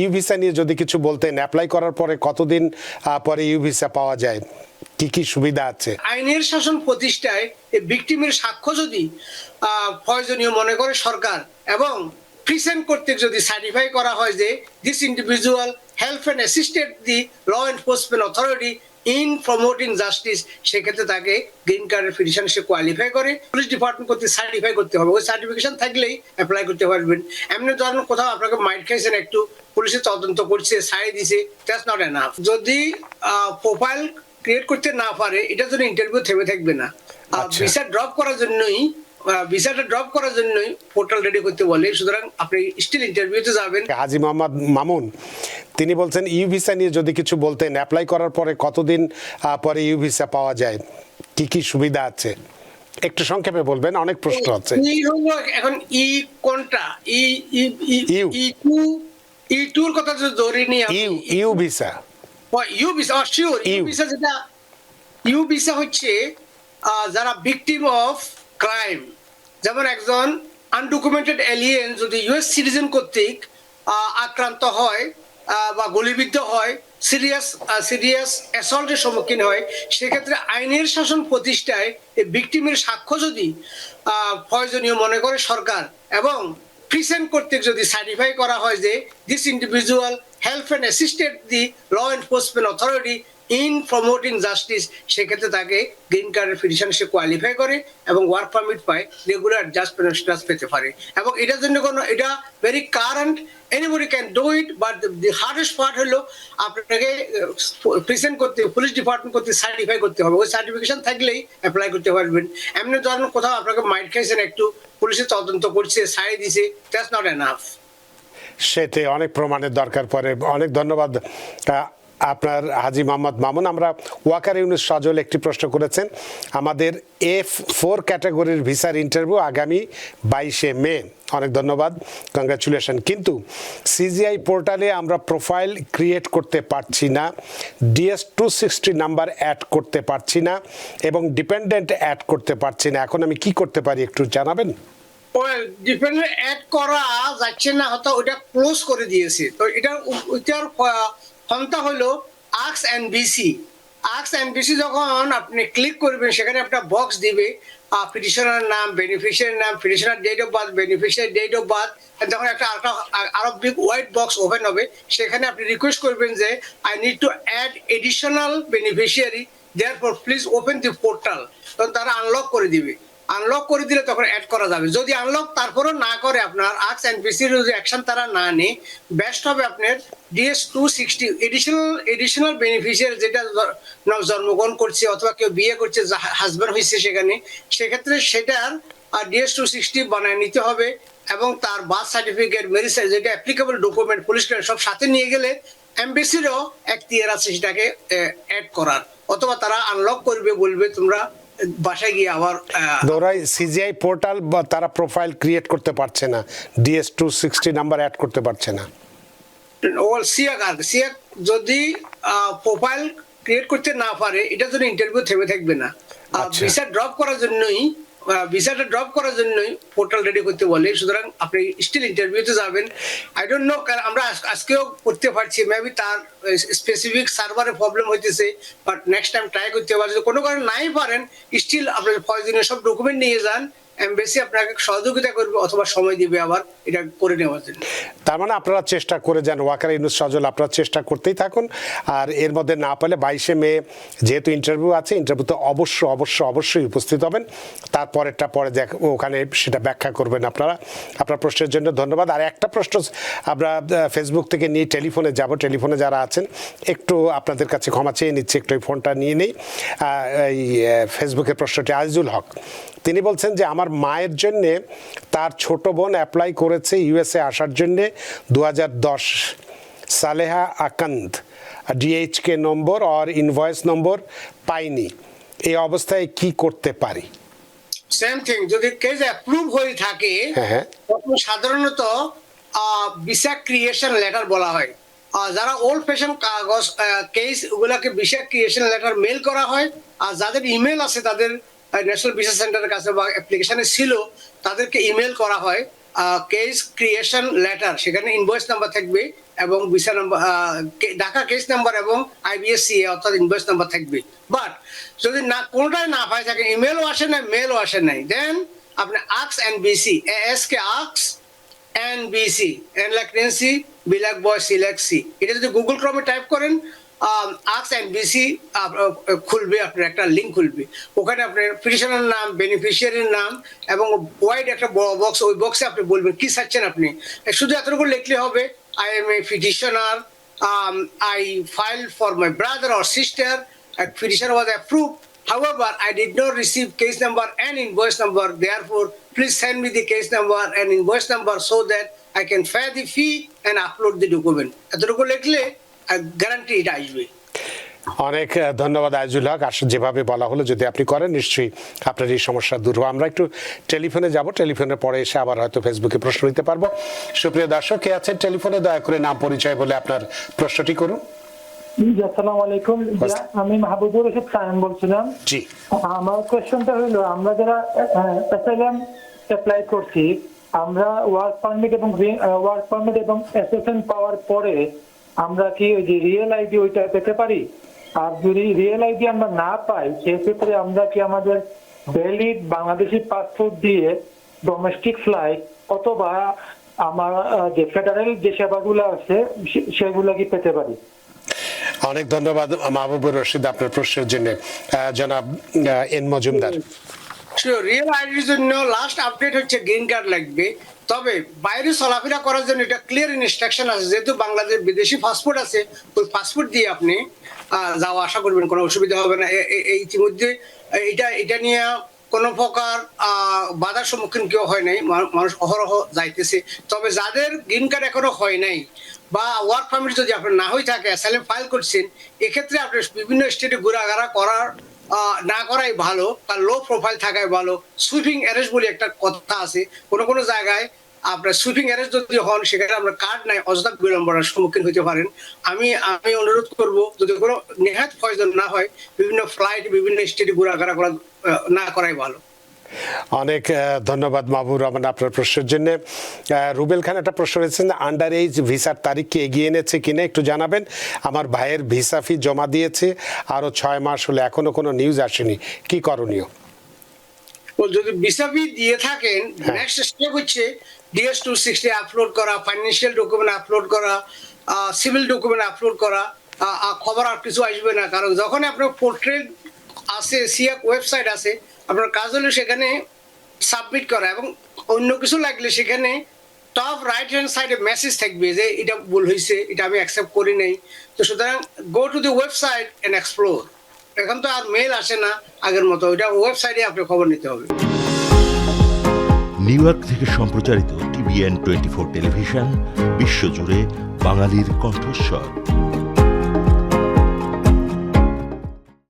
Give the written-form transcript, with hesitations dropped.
You visa নিয়ে যদি কিছু বলতেন, অ্যাপ্লাই করার পরে কতদিন পরে ইউ ভিসা পাওয়া যায়, কি কি সুবিধা আছে? আইনের শাসন প্রতিষ্ঠায় ভিকটিমের সাক্ষ্য যদি প্রয়োজনীয় মনে করে সরকার এবং প্রিসেন্ট কর্তৃক যদি সার্টিফাই করা হয় যে this individual help and assisted the law enforcement authority in promoting justice, সেক্ষেত্রে তাকে গ্রিন কার্ডের পিটিশন সে কোয়ালিফাই করে পুলিশ ডিপার্টমেন্ট করতে সার্টিফাই করতে হবে। ওই সার্টিফিকেশন থাকলেই অ্যাপ্লাই করতে পারবেন। এমনি ধরেন কোথাও আপনাকে মাইট খাইছেন, একটু পুলিশে তদন্ত করছে, সাই দিছে, দ্যাটস নট এনাফ। যদি প্রোফাইল ক্রিয়েট করতে না পারে, এটার জন্য ইন্টারভিউ থেমে থাকবে না। ভিসা ড্রপ করার জন্যই ভিসাটা ড্রপ করার জন্যই পোর্টাল রেডি করতে বলে। সুতরাং আপনি স্টিল ইন্টারভিউতে যাবেন। হাজী মোহাম্মদ মামুন তিনি বলছেন ইউ ভিসা নিয়ে যদি কিছু বলতেন, অ্যাপ্লাই করার পরে কতদিন পরে ইউ ভিসা পাওয়া যায়, কি কি সুবিধা আছে একটু সংক্ষেপে বলবেন, অনেক প্রশ্ন আছে। এখন ই কোনটা, ই ই ই ই টুর কথা যদি ধরে নিই, U visa, U visa sure. U visa যেটা, ইউ ভিসা হচ্ছে যারা ভিকটিম অফ ক্রাইম, যেমন একজন আনডকুমেন্টেড এলিয়েন যদি ইউএস সিটিজেন কর্তৃক আক্রান্ত হয় বা গুলিবিদ্ধ হয়, সিরিয়াস অ্যাসল্টের সম্মুখীন হয়, সেক্ষেত্রে আইনের শাসন প্রতিষ্ঠায় ভিকটিমের সাক্ষ্য যদি প্রয়োজনীয় মনে করে সরকার এবং প্রিসেন্ট কর্তৃক যদি সার্টিফাই করা হয় যে this individual help and assisted the law enforcement authority in promoting justice, সেক্ষেত্রে তাকে গ্রিন কার্ডের পিটিশন সে কোয়ালিফাই করে এবং ওয়ার্ক পারমিট পায়, রেগুলার অ্যাডজাস্টমেন্ট স্ট্যাটাস পেতে পারে। এবং এটার জন্য কোনো, এটা very current, anybody can do it, but the hardest part হলো আপনাকে প্রেজেন্ট করতে, পুলিশ ডিপার্টমেন্ট করতে সার্টিফাই করতে হবে। ওই সার্টিফিকেশন থাকলেই অ্যাপ্লাই করতে পারবেন। এমনি ধরেন কোথাও আপনাকে মাইট খাইছেন, একটু পুলিশে তদন্ত করছে, সাই দিছে, দ্যাটস নট এনাফ। সেতে অনেক প্রমাণের দরকার পড়ে। অনেক ধন্যবাদ আপনার হাজী মোহাম্মদ মামুন। আমরা ওয়াকার ইউনুস সজল একটি প্রশ্ন করেছেন, আমাদের F4 ক্যাটাগরির ভিসার ইন্টারভিউ আগামী 22শে মে। অনেক ধন্যবাদ, কংগ্রাচুলেশন। কিন্তু সিজিআই পোর্টালে আমরা প্রোফাইল ক্রিয়েট করতে পারছি না, DS-260 নাম্বার অ্যাড করতে পারছি না এবং ডিপেন্ডেন্ট অ্যাড করতে পারছি না। এখন আমি কি করতে পারি একটু জানাবেন? ডিপেন্ডেন্ট অ্যাড করা যাচ্ছে না, হয়তো ওটা ক্লোজ করে দিয়েছে। তো এটার ফর্মটা হলো আস্ক এনবিসি। আস্ক এনবিসি যখন আপনি ক্লিক করবেন, সেখানে একটা বক্স দিবে, পিটিশনার নাম, বেনিফিশিয়ারির নাম, petitioner date of birth, beneficiary date of birth. যখন একটা আরো বিগ হোয়াইট বক্স ওপেন হবে, সেখানে আপনি রিকোয়েস্ট করবেন যে I need to add additional beneficiary, therefore please open the portal. তখন তারা আনলক করে দিবে। আনলক করে দিলে তখন অ্যাড করা যাবে। যদি আনলক তারপরেও না করে, আপনার আস্ক এনবিসির যদি অ্যাকশন তারা না নেয়, বেস্ট হবে আপনার DS-260 এডিশনাল বেনিফিশিয়ারি, যেটা জন্মগ্রহণ করছে অথবা কেউ বিয়ে করছে, হাজব্যান্ড হয়েছে সেখানে, সেক্ষেত্রে সেটার DS-260 বানায় নিতে হবে এবং তার বার্থ সার্টিফিকেট, ম্যারেজ, যেটা অ্যাপ্লিকেবল ডকুমেন্ট, পুলিশ সব সাথে নিয়ে গেলে এমবেসিরও এখতিয়ার আছে সেটাকে অ্যাড করার, অথবা তারা আনলক করবে, বলবে তোমরা বাসায় গিয়ে আবার ধরাই সিজিআই পোর্টাল বা তারা প্রোফাইল ক্রিয়েট করতে পারছে না, DS-260 নাম্বার অ্যাড করতে পারছে না। সিয়াক যদি প্রোফাইল ক্রিয়েট করতে না পারে, এটার জন্য ইন্টারভিউ থেমে থাকবে না। ভিসা ড্রপ করার জন্যই, ভিসাটা ড্রপ করার জন্যই পোর্টাল রেডি করতে বলে। সুতরাং আপনি স্টিল ইন্টারভিউতে যাবেন। আই ডোন্ট নো, আমরা আজকেও করতে পারছি, মেবি তার স্পেসিফিক সার্ভারে প্রবলেম হইতেছে, বাট নেক্সট টাইম ট্রাই করতে পারছি। কোনো কারণে নাই পারেন, স্টিল আপনার প্রয়োজনীয় সব ডকুমেন্ট নিয়ে যান, এমবেসি আপনাকে সহযোগিতা করবে অথবা সময় দিবে আবার এটা করে নেওয়ার জন্য। তার মানে আপনারা চেষ্টা করে যান, ওয়াকার ইউনুস সজল, আপনারা চেষ্টা করতেই থাকুন। আর এর মধ্যে না পেলে 22শে মে যেহেতু ইন্টারভিউ আছে, ইন্টারভিউতে অবশ্যই উপস্থিত হবেন। তারপরেরটা পরে ওখানে সেটা ব্যাখ্যা করবেন আপনারা। আপনার প্রশ্নের জন্য ধন্যবাদ। আর একটা প্রশ্ন আমরা ফেসবুক থেকে নিয়ে টেলিফোনে যাব, টেলিফোনে যারা আছেন একটু আপনাদের কাছে ক্ষমা চেয়ে নিচ্ছি, একটু এই ফোনটা নিয়ে নেই। এই ফেসবুকের প্রশ্নটি আজিজুল হক, তিনি বলছেন যে আমার মায়ের জন্যে তার ছোট বোন অ্যাপ্লাই করেছে ইউএসএ আসার জন্যে 2010, সালেহা আকান্দ, DHK নম্বর আর ইনভয়েস নম্বর পাইনি, এই অবস্থায় কি করতে পারি? সেম থিং, যদি কেস অ্যাপ্রুভ হয়ে থাকে তখন সাধারণত ভিসা ক্রিয়েশন লেটার বলা হয়। যারা ওল্ড ফ্যাশন কাগজ কেস, ওগুলাকে ভিসা ক্রিয়েশন লেটার মেল করা হয়। আর যাদের ইমেল আছে, তাদের ন্যাশনাল ভিসা সেন্টারের কাছে বা অ্যাপ্লিকেশনে ছিল, তাদেরকে ইমেল করা হয় কেস ক্রিয়েশন লেটার, সেখানে ইনভয়েস নাম্বার থাকবে এবং visa number, Dhaka case number এবং IBSCA অর্থাৎ ইনভয়েস নাম্বার থাকবে। বাট যদি না কোনোটাই না পাই থাকে, ইমেলও আসে নাই, মেলও আসে নাই, দেন আপনি ASK NBC, ASK NBC, N like Nancy, B like boy, C like C, এটা যদি গুগল ক্রমে টাইপ করেন ASK NBC খুলবে, আপনার একটা লিঙ্ক খুলবে, ওখানে আপনার পিটিশনের নাম, বেনিফিশিয়ারির নাম এবং ওয়াইড একটা বড় বক্স, ওই বক্সে আপনি বলবেন কি চাচ্ছেন আপনি। শুধু এতটুকু লিখলে হবে, I am a petitioner, I filed for my brother or sister, a petition was approved, however I did not receive case number and invoice number, therefore please send me the case number and invoice number so that I can pay the fee and upload the document. এতটুকু লিখলে guarantee এটা আসবে। অনেক ধন্যবাদ আইজুল হক। আসলে যেভাবে বলা হলো যদি আপনি করেন, নিশ্চয়ই আপনার এই সমস্যা দূর হবে। আমরা একটু টেলিফোনে যাব, টেলিফোনের পরে এসে আবার হয়তো ফেসবুকে প্রশ্ন নিতে পারবো। সুপ্রিয় দর্শক, কে আছেন টেলিফোনে, দয়া করে নাম পরিচয় বলে আপনার প্রশ্নটি করুন। আসসালামু আলাইকুম, আমি মাহবুবুর রশিদ সায়েম বলছিলাম। জি, আমার কোয়েশ্চনটা হলো, আমরা যারা অ্যাসাইলাম অ্যাপ্লাই করছি, আমরা ওয়ার্ক পারমিট এবং SSN পাওয়ার পরে আমরা কি ওই যে রিয়েল আইডি ওইটা পেতে পারি? আর যদি রিয়েল আইডি আমরা না পাই, সেক্ষেত্রে আমরা কি আমাদের ভ্যালিড বাংলাদেশি পাসপোর্ট দিয়ে ডোমেস্টিক ফ্লাইট অথবা আমার যে ফেডারেল যে সেবাগুলো আছে সেগুলো কি পেতে পারি? অনেক ধন্যবাদ মাহবুবুর রশিদ আপনার প্রশ্নের জন্য। জনাব এন মজুমদার। রিয়েল আইডির জন্য লাস্ট আপডেট হচ্ছে গ্রিন কার্ড লাগবে, তবে বাইরে চলাফেরা করার জন্য এটা ক্লিয়ার ইনস্ট্রাকশন আছে, যেহেতু বাংলাদেশ বিদেশি পাসপোর্ট আছে, ওই পাসপোর্ট দিয়ে আপনি যাওয়া আশা করবেন, কোনো অসুবিধা হবে না। ইতিমধ্যে এটা নিয়ে কোনো প্রকার বাধার সম্মুখীন কেউ হয় নাই, মানুষ অহরহ যাইতেছে। তবে যাদের গ্রিন কার্ড এখনো হয় নাই বা ওয়ার্ক পারমিট যদি আপনার না হয়ে থাকে, অ্যাসাইলাম ফাইল করছেন, এক্ষেত্রে আপনি বিভিন্ন স্টেটে ঘোরাঘেরা না করাই ভালো, তার লো প্রোফাইল থাকাই ভালো। সুইপিং অ্যারেস্ট বলে একটা কথা আছে, কোনো জায়গায় আপনার সুইপিং অ্যারেস্ট যদি হন, সেখানে আপনার কার্ড নাই, অযথা বিড়ম্বনার সম্মুখীন হতে পারেন। আমি অনুরোধ করব, যদি কোনো নেহাত প্রয়োজন না হয়, বিভিন্ন ফ্লাইট বিভিন্ন স্টেটে ঘোরাঘেরা না করাই ভালো। অনেক ধন্যবাদ মাহবুবুর রহমান আপনার প্রশ্নের জন্য। রুবেল খান একটা প্রশ্ন করেছেন, আন্ডার এজ ভিসার তারিখ কি এগিয়ে এনেছে কিনা একটু জানাবেন। আমার ভাইয়ের ভিসা ফি জমা দিয়েছে, আরো 6 মাস হলে এখনো কোনো নিউজ আসেনি, কি করণীয়? যদি ভিসা ফি দিয়ে থাকেন, নেক্সট স্টেপ হচ্ছে DS-260 আপলোড করা, ফাইন্যান্সিয়াল ডকুমেন্ট আপলোড করা, সিভিল ডকুমেন্ট আপলোড করা। খবর আর কিছু আসবে না, কারণ যখন আপনার পোর্ট্রেট আছে, সিএক ওয়েবসাইট আছে, আপনার কাজ হলো সেখানে সাবমিট করা, এবং অন্য কিছু লাগলে সেখানে টপ রাইট হ্যান্ড সাইডে মেসেজ থাকবে যে এটা ভুল হয়েছে, এটা আমি অ্যাকসেপ্ট করি নাই। তো সুতরাং go to the website and explore. এখন তো আর মেল আসে না আগের মতো, ওইটা ওয়েবসাইটে আপনি খবর নিতে হবে। নিউ ইয়র্ক থেকে সম্প্রচারিত TVN 24 টেলিভিশন, বিশ্বজুড়ে বাঙালির কণ্ঠস্বর।